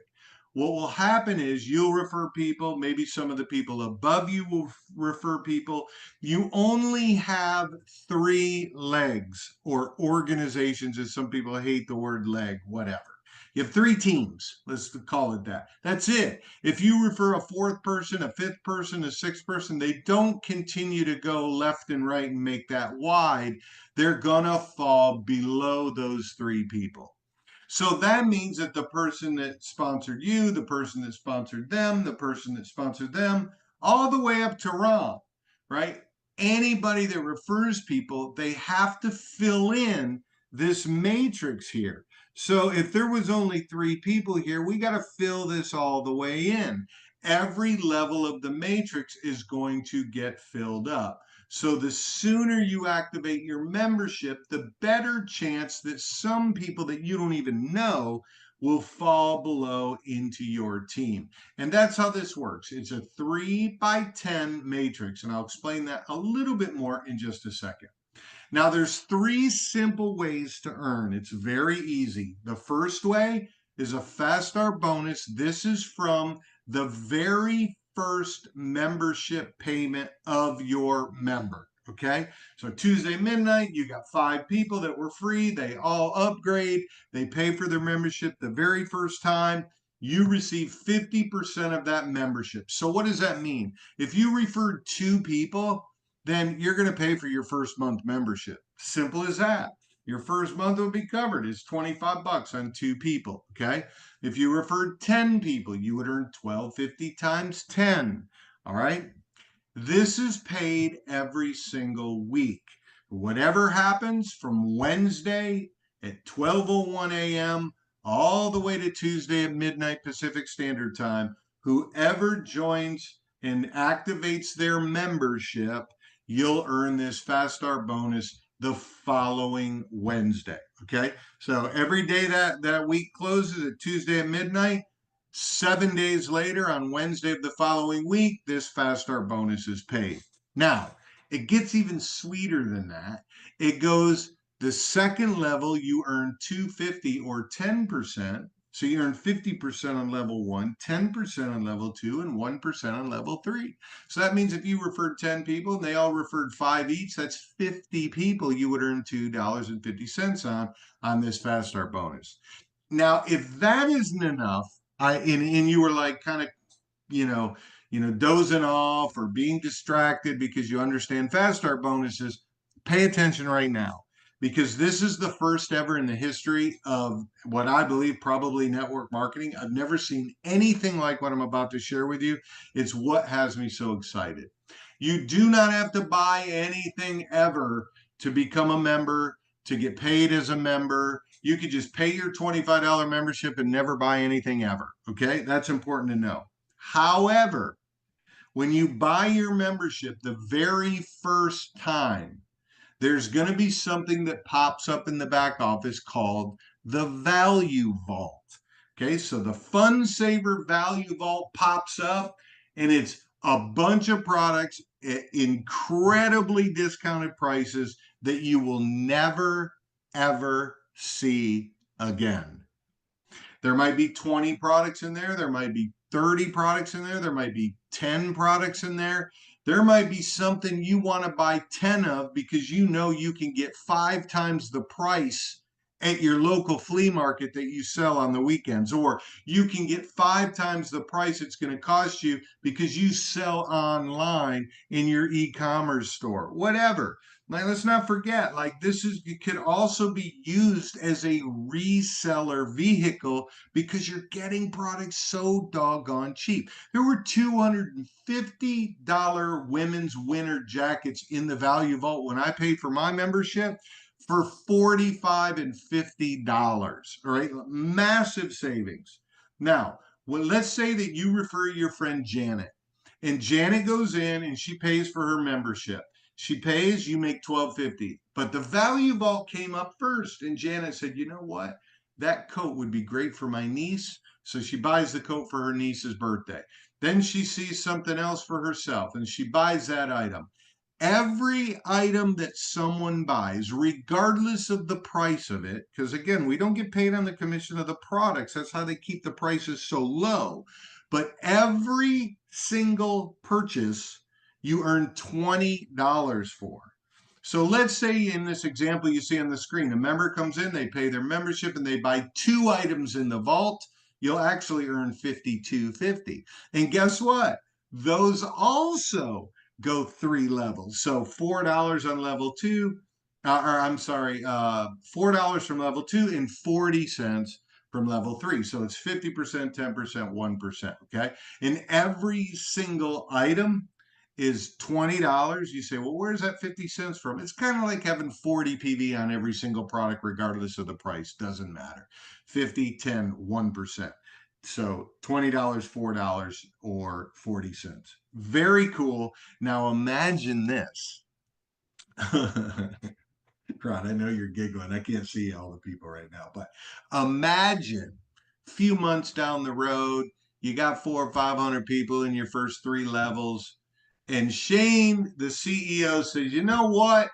What will happen is you'll refer people, maybe some of the people above you will refer people. You only have 3 legs, or organizations, as some people hate the word leg, whatever. You have 3 teams, let's call it that. That's it. If you refer a 4th person, a 5th person, a 6th person, they don't continue to go left and right and make that wide. They're gonna fall below those 3 people. So that means that the person that sponsored you, the person that sponsored them, the person that sponsored them, all the way up to Ron, right? anybody that refers people, they have to fill in this matrix here. So if there was only 3 people here, we got to fill this all the way in. Every level of the matrix is going to get filled up. So the sooner you activate your membership, the better chance that some people that you don't even know will fall below into your team. And that's how this works. It's a 3x10 matrix, and I'll explain that a little bit more in just a second. Now, there's 3 simple ways to earn. It's very easy. The first way is a fast start bonus. This is from the very first membership payment of your member. Okay, so Tuesday midnight, you got 5 people that were free. They all upgrade. They pay for their membership the very first time. You receive 50% of that membership. So, what does that mean? If you referred 2 people, then you're going to pay for your first month membership. Simple as that. Your first month will be covered. It's $25 on 2 people. Okay. If you referred 10 people, you would earn $12.50 times 10. All right. This is paid every single week. Whatever happens from Wednesday at 12:01 a.m. all the way to Tuesday at midnight Pacific Standard Time, whoever joins and activates their membership, you'll earn this fast start bonus the following Wednesday. Okay. So every day that week closes at Tuesday at midnight, 7 days later, on Wednesday of the following week, this fast start bonus is paid. Now, it gets even sweeter than that. It goes the second level, you earn 250 or 10%. So you earn 50% on level 1, 10% on level 2, and 1% on level 3. So that means if you referred 10 people and they all referred 5 each, that's 50 people you would earn $2.50 on this fast start bonus. Now, if that isn't enough, and you were like kind of, dozing off or being distracted because you understand fast start bonuses, pay attention right now, because this is the first ever in the history of what I believe probably network marketing. I've never seen anything like what I'm about to share with you. It's what has me so excited. You do not have to buy anything ever to become a member, to get paid as a member. You could just pay your $25 membership and never buy anything ever. Okay, that's important to know. However, when you buy your membership the very first time, there's going to be something that pops up in the back office called the Value Vault. Okay, so the Fun Saver Value Vault pops up, and it's a bunch of products at incredibly discounted prices that you will never, ever see again. There might be 20 products in there. There might be 30 products in there. There might be 10 products in there. There might be something you want to buy 10 of because you know you can get 5 times the price at your local flea market that you sell on the weekends, or you can get 5 times the price it's going to cost you because you sell online in your e-commerce store, whatever. Now, let's not forget, like, it could also be used as a reseller vehicle because you're getting products so doggone cheap. There were $250 women's winter jackets in the Value Vault when I paid for my membership for $45 and $50. All right, massive savings. Now, let's say that you refer your friend Janet, and Janet goes in and she pays for her membership. She pays, you make $12.50. But the Value Vault came up first, and Janet said, you know what? That coat would be great for my niece. So she buys the coat for her niece's birthday. Then she sees something else for herself, and she buys that item. Every item that someone buys, regardless of the price of it, because again, we don't get paid on the commission of the products. That's how they keep the prices so low. But every single purchase you earn $20 for. So let's say in this example you see on the screen, a member comes in, they pay their membership, and they buy 2 items in the vault. You'll actually earn $52.50. And guess what? Those also go 3 levels. So $4 on level 2, $4 from level 2 and 40 cents from level 3. So it's 50%, 10%, 1%. Okay. And every single item is $20. You say, well, where's that 50 cents from? It's kind of like having 40 PV on every single product, regardless of the price. Doesn't matter. 50, 10, 1%. So $20, $4, or 40 cents. Very cool. Now imagine this. Ron, I know you're giggling. I can't see all the people right now, but imagine a few months down the road, you got 400 or 500 people in your first 3 levels, and Shane, the CEO, says, you know what?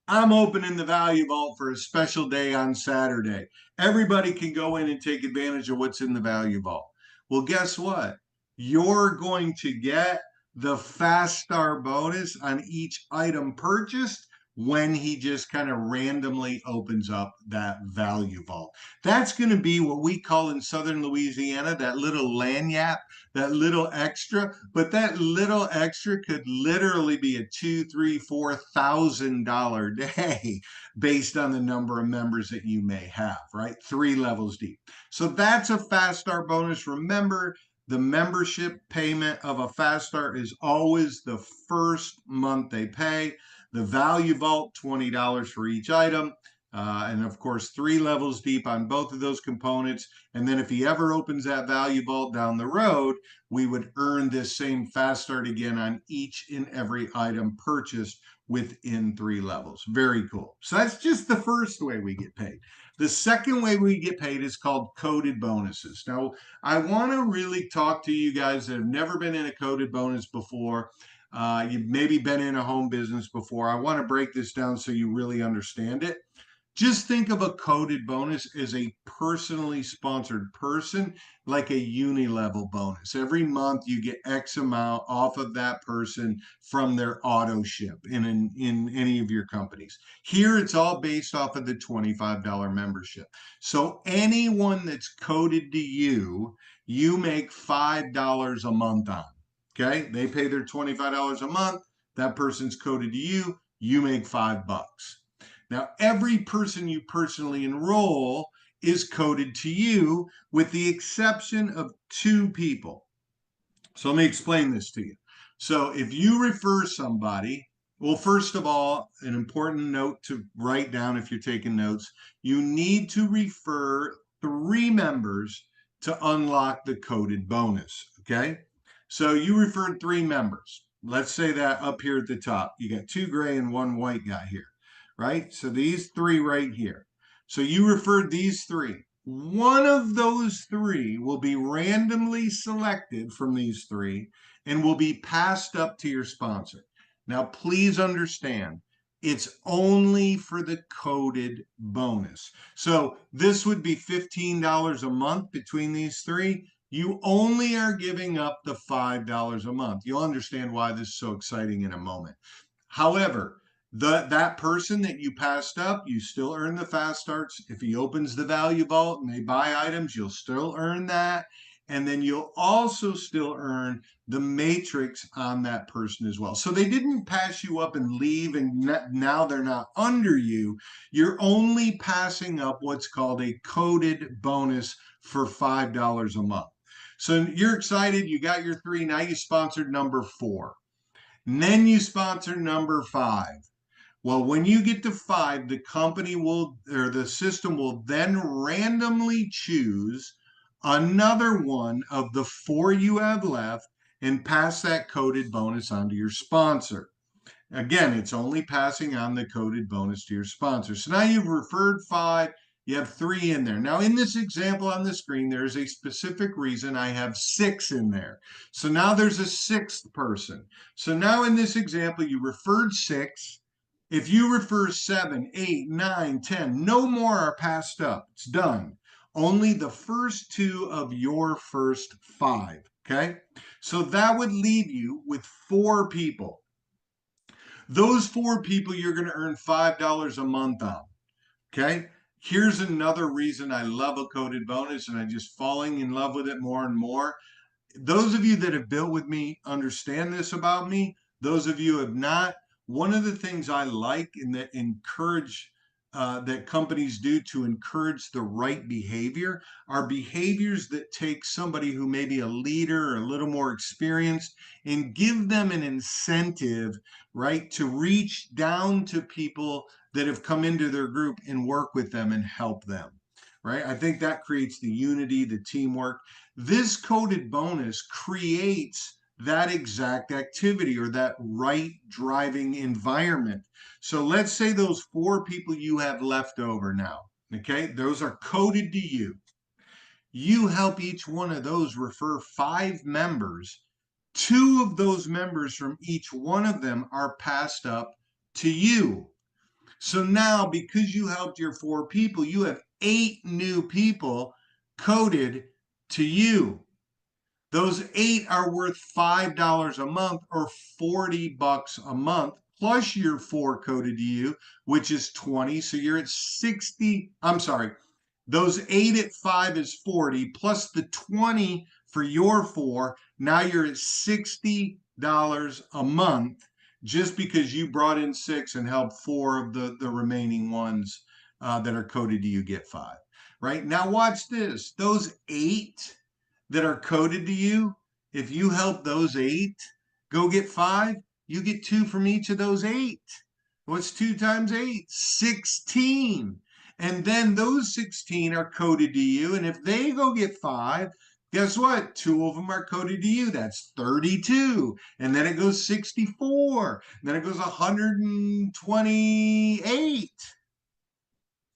I'm opening the Value Vault for a special day on Saturday. Everybody can go in and take advantage of what's in the Value Vault. Well, guess what? You're going to get the Fast Star bonus on each item purchased when he just kind of randomly opens up that Value Vault. That's going to be what we call in Southern Louisiana that little lanyap, that little extra, but that little extra could literally be a $2,000, $3,000, $4,000 day based on the number of members that you may have, right? 3 levels deep. So that's a Fast Start bonus. Remember, the membership payment of a Fast Start is always the first month they pay. The Value Vault, $20 for each item. And of course, 3 levels deep on both of those components. And then if he ever opens that Value Vault down the road, we would earn this same Fast Start again on each and every item purchased within 3 levels. Very cool. So that's just the first way we get paid. The second way we get paid is called coded bonuses. Now, I want to really talk to you guys that have never been in a coded bonus before. You've maybe been in a home business before. I want to break this down so you really understand it. Just think of a coded bonus as a personally sponsored person, like a uni-level bonus. Every month you get X amount off of that person from their auto ship in any of your companies. Here it's all based off of the $25 membership. So anyone that's coded to you, you make $5 a month on. Okay, they pay their $25 a month. That person's coded to you, you make $5. Now, every person you personally enroll is coded to you, with the exception of 2 people. So let me explain this to you. So if you refer somebody, well, first of all, an important note to write down if you're taking notes, you need to refer 3 members to unlock the coded bonus, okay? So you referred 3 members. Let's say that up here at the top, you got 2 gray and 1 white guy here, right? So these 3 right here. So you referred these 3. One of those 3 will be randomly selected from these 3 and will be passed up to your sponsor. Now, please understand, it's only for the coded bonus. So this would be $15 a month between these 3. You only are giving up the $5 a month. You'll understand why this is so exciting in a moment. However, that person that you passed up, you still earn the Fast Starts. If he opens the Value Vault and they buy items, you'll still earn that. And then you'll also still earn the matrix on that person as well. So they didn't pass you up and leave, and now they're not under you. You're only passing up what's called a coded bonus for $5 a month. So you're excited, you got your 3, now you sponsored number 4. And then you sponsor number 5. Well, when you get to 5, the company will, or the system will then randomly choose another one of the 4 you have left and pass that coded bonus on to your sponsor. Again, it's only passing on the coded bonus to your sponsor. So now you've referred 5, you have 3 in there. Now, in this example on the screen, there is a specific reason I have 6 in there. So now there's a 6th person. So now in this example, you referred 6. If you refer 7, 8, 9, 10, no more are passed up. It's done. Only the first 2 of your first 5, okay? So that would leave you with 4 people. Those 4 people you're going to earn $5 a month on, okay? Here's another reason I love a coded bonus, and I'm just falling in love with it more and more. Those of you that have built with me understand this about me. Those of you who have not, one of the things I like and that encourage that companies do to encourage the right behavior are behaviors that take somebody who may be a leader or a little more experienced and give them an incentive, right, to reach down to people that have come into their group and work with them and help them, right? I think that creates the unity, the teamwork. This coded bonus creates that exact activity or that right driving environment. So let's say those 4 people you have left over now, okay? Those are coded to you. You help each one of those refer 5 members. 2 of those members from each one of them are passed up to you. So now, because you helped your 4 people, you have 8 new people coded to you. Those 8 are worth $5 a month or $40 a month, plus your 4 coded to you, which is 20. So you're at 60. I'm sorry. Those 8 at 5 is 40, plus the 20 for your 4. Now you're at $60 a month just because you brought in 6 and helped 4 of the remaining ones that are coded to you get 5. Right? Now watch this. Those 8 that are coded to you, if you help those 8 go get 5, you get 2 from each of those 8. What's 2 times 8? 16. And then those 16 are coded to you. And if they go get 5, guess what? 2 of them are coded to you. That's 32. And then it goes 64. And then it goes 128.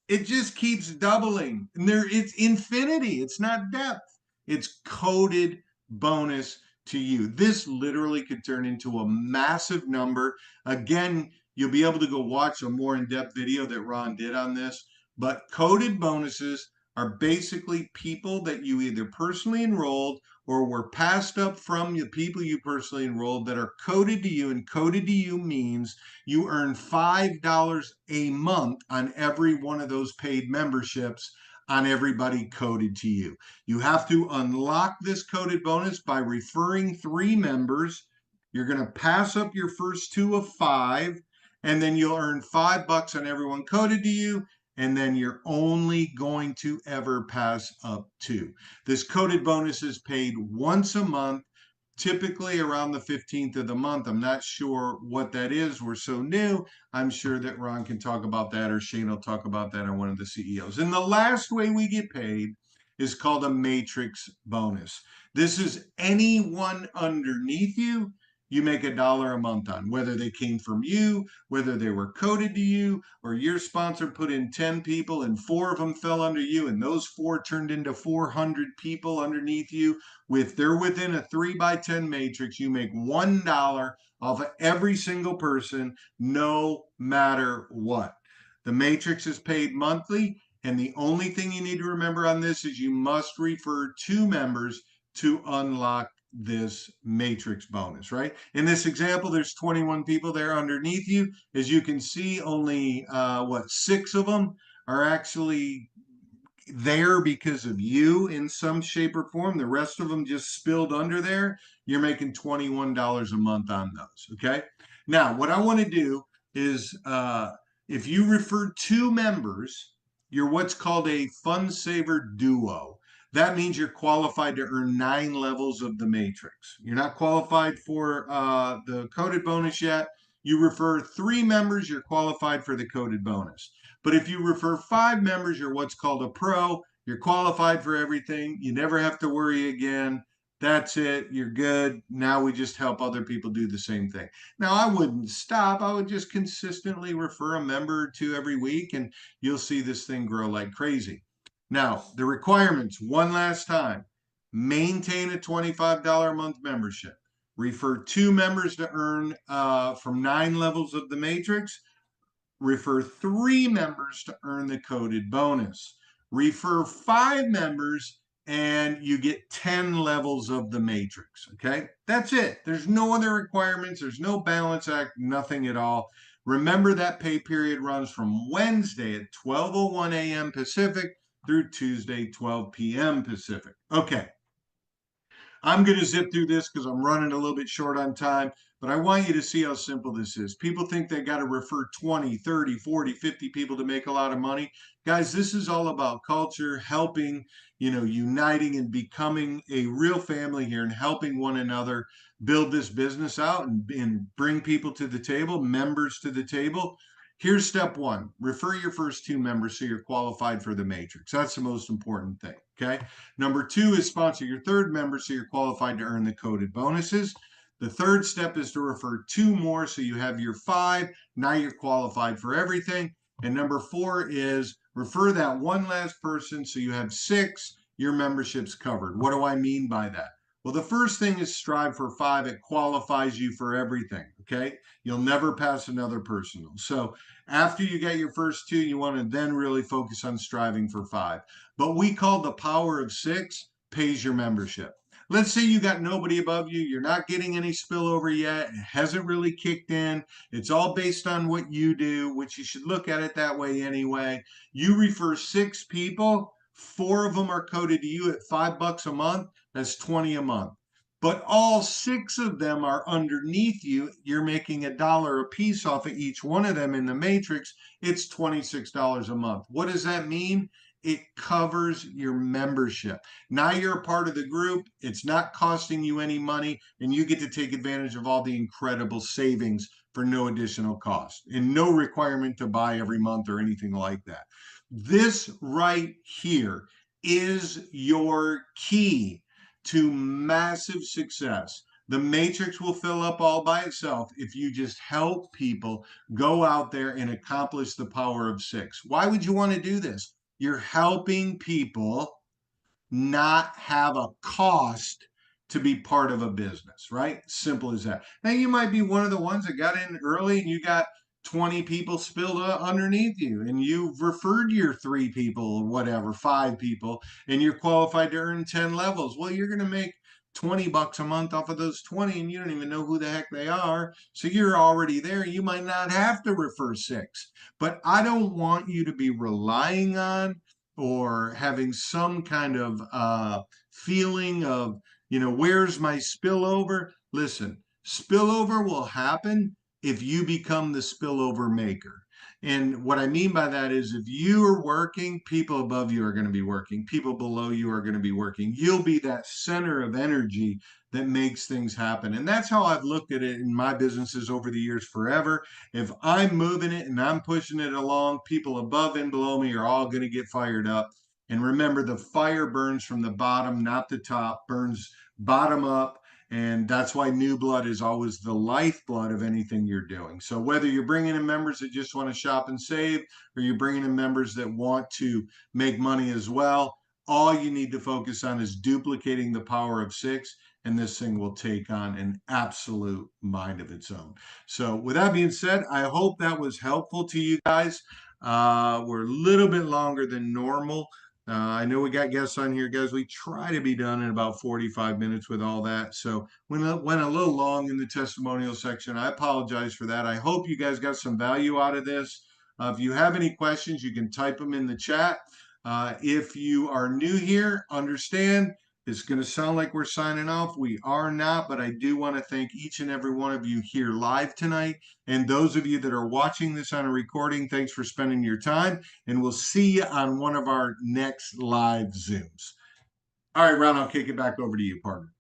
It just keeps doubling. And it's infinity. It's not depth. It's coded bonus to you. This literally could turn into a massive number. Again, you'll be able to go watch a more in-depth video that Ron did on this. But coded bonuses are basically people that you either personally enrolled or were passed up from the people you personally enrolled that are coded to you. And coded to you means you earn $5 a month on every one of those paid memberships on everybody coded to you. You have to unlock this coded bonus by referring 3 members. You're going to pass up your first 2 of 5, and then you'll earn $5 on everyone coded to you. And then you're only going to ever pass up 2. This coded bonus is paid once a month, typically around the 15th of the month. I'm not sure what that is. We're so new. I'm sure that Ron can talk about that, or Shane will talk about that, or one of the CEOs. And the last way we get paid is called a matrix bonus. This is anyone underneath you. You make $1 a month on, whether they came from you, whether they were coded to you, or your sponsor put in 10 people and 4 of them fell under you, and those 4 turned into 400 people underneath you. If they're within a 3x10 matrix, you make $1 off of every single person, no matter what. The matrix is paid monthly, and the only thing you need to remember on this is you must refer 2 members to unlock this matrix bonus, right? In this example, there's 21 people there underneath you. As you can see, only 6 of them are actually there because of you in some shape or form. The rest of them just spilled under there. You're making $21 a month on those. Okay. Now, what I want to do is if you refer 2 members, you're what's called a fund saver duo. That means you're qualified to earn 9 levels of the matrix. You're not qualified for the coded bonus yet. You refer 3 members, you're qualified for the coded bonus. But if you refer 5 members, you're what's called a pro. You're qualified for everything. You never have to worry again. That's it. You're good. Now we just help other people do the same thing. Now, I wouldn't stop. I would just consistently refer a member or 2 every week, and you'll see this thing grow like crazy. Now, the requirements, one last time: maintain a $25 a month membership. Refer 2 members to earn from 9 levels of the matrix. Refer 3 members to earn the coded bonus. Refer 5 members and you get 10 levels of the matrix. Okay, that's it. There's no other requirements. There's no balance act, nothing at all. Remember that pay period runs from Wednesday at 12:01 a.m. Pacific through Tuesday, 12 p.m. Pacific. Okay. I'm going to zip through this because I'm running a little bit short on time. but I want you to see how simple this is. People think they got to refer 20, 30, 40, 50 people to make a lot of money. Guys, this is all about culture, helping, uniting and becoming a real family here and helping one another build this business out and bring people to the table, members to the table. Here's step one. Refer your first 2 members so you're qualified for the matrix. That's the most important thing. Okay. Number 2 is sponsor your 3rd member so you're qualified to earn the coded bonuses. The 3rd step is to refer 2 more so you have your 5. Now you're qualified for everything. And number 4 is refer that one last person so you have 6. Your membership's covered. What do I mean by that? Well, the first thing is strive for 5. It qualifies you for everything. Okay. You'll never pass another personal. So after you get your first 2, you want to then really focus on striving for 5. But we call the power of 6 pays your membership. Let's say you got nobody above you. You're not getting any spillover yet. It hasn't really kicked in. It's all based on what you do, which you should look at it that way anyway. You refer 6 people, 4 of them are coded to you at $5 a month. That's 20 a month. But all 6 of them are underneath you. You're making $1 a piece off of each one of them in the matrix. It's $26 a month. What does that mean? It covers your membership. Now you're a part of the group. It's not costing you any money, and you get to take advantage of all the incredible savings for no additional cost and no requirement to buy every month or anything like that. This right here is your key to massive success. The matrix will fill up all by itself if you just help people go out there and accomplish the power of 6. Why would you want to do this? You're helping people not have a cost to be part of a business, right? Simple as that. Now, you might be one of the ones that got in early and you got 20 people spilled underneath you, and you've referred your 3 people or whatever, 5 people, and you're qualified to earn 10 levels. Well, you're going to make $20 a month off of those 20, and you don't even know who the heck they are. So you're already there. You might not have to refer 6, but I don't want you to be relying on or having some kind of feeling of, where's my spillover? Listen, spillover will happen if you become the spillover maker. And what I mean by that is if you are working, people above you are going to be working, people below you are going to be working. You'll be that center of energy that makes things happen. And that's how I've looked at it in my businesses over the years forever. If I'm moving it and I'm pushing it along, people above and below me are all going to get fired up. And remember, the fire burns from the bottom, not the top, burns bottom up. And that's why new blood is always the lifeblood of anything you're doing. So whether you're bringing in members that just want to shop and save, or you're bringing in members that want to make money as well, all you need to focus on is duplicating the power of 6, and this thing will take on an absolute mind of its own. So with that being said, I hope that was helpful to you guys. We're a little bit longer than normal. I know we got guests on here, guys. We try to be done in about 45 minutes with all that. So went a little long in the testimonial section. I apologize for that. I hope you guys got some value out of this. If you have any questions, you can type them in the chat. If you are new here, understand it's going to sound like we're signing off. We are not, but I do want to thank each and every one of you here live tonight. And those of you that are watching this on a recording, thanks for spending your time. And we'll see you on one of our next live Zooms. All right, Ron, I'll kick it back over to you, partner.